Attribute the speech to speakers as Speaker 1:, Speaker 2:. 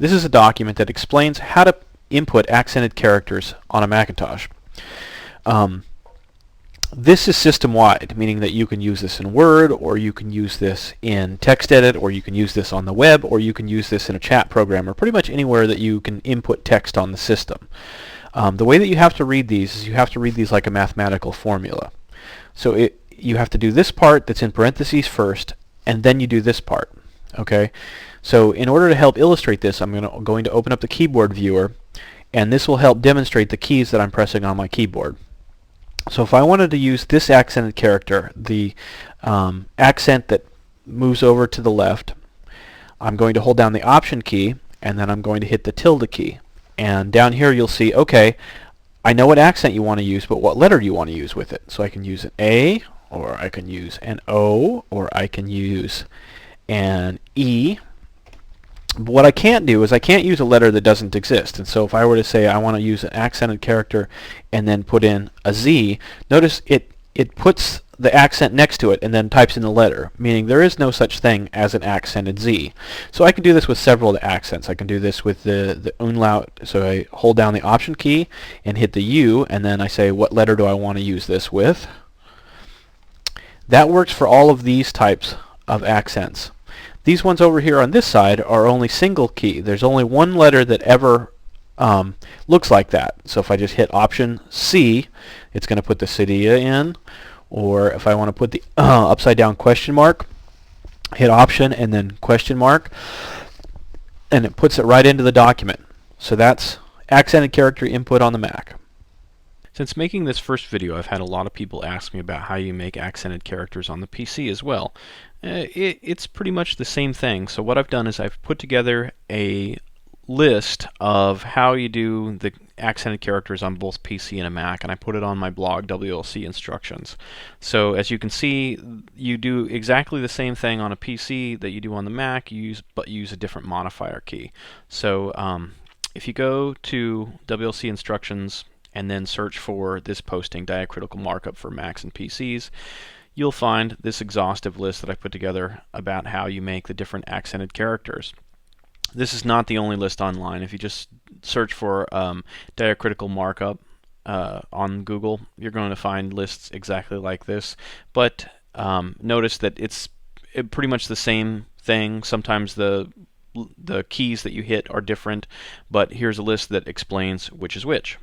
Speaker 1: This is a document that explains how to input accented characters on a Macintosh. This is system-wide, meaning that you can use this in Word, or you can use this in TextEdit, or you can use this on the web, or you can use this in a chat program, or pretty much anywhere that you can input text on the system. The way that you have to read these is you have to read these like a mathematical formula. So you have to do this part that's in parentheses first, and then you do this part. Okay? So in order to help illustrate this, I'm going to open up the keyboard viewer, and this will help demonstrate the keys that I'm pressing on my keyboard. So if I wanted to use this accented character, the accent that moves over to the left, I'm going to hold down the Option key, and then I'm going to hit the tilde key. And down here you'll see, okay, I know what accent you want to use, but what letter do you want to use with it? So I can use an A, or I can use an O, or I can use an E. But what I can't do is I can't use a letter that doesn't exist. And so if I were to say I want to use an accented character and then put in a Z, notice it puts the accent next to it and then types in the letter, meaning there is no such thing as an accented Z. So I can do this with several of the accents. I can do this with the umlaut. So I hold down the Option key and hit the U, and then I say what letter do I want to use this with. That works for all of these types of accents. These ones over here on this side are only single key. There's only one letter that ever looks like that. So if I just hit Option C, it's going to put the cedilla in. Or if I want to put the upside down question mark, hit Option and then question mark, and it puts it right into the document. So that's accented character input on the Mac. Since making this first video, I've had a lot of people ask me about how you make accented characters on the PC as well. It's pretty much the same thing. So what I've done is I've put together a list of how you do the accented characters on both PC and a Mac, and I put it on my blog, WLC Instructions. So as you can see, you do exactly the same thing on a PC that you do on the Mac, but use a different modifier key. So if you go to WLC Instructions and then search for this posting, Diacritical Markup for Macs and PCs, you'll find this exhaustive list that I put together about how you make the different accented characters. This is not the only list online. If you just search for Diacritical Markup on Google, you're going to find lists exactly like this. But notice that it's pretty much the same thing. Sometimes the keys that you hit are different, but here's a list that explains which is which.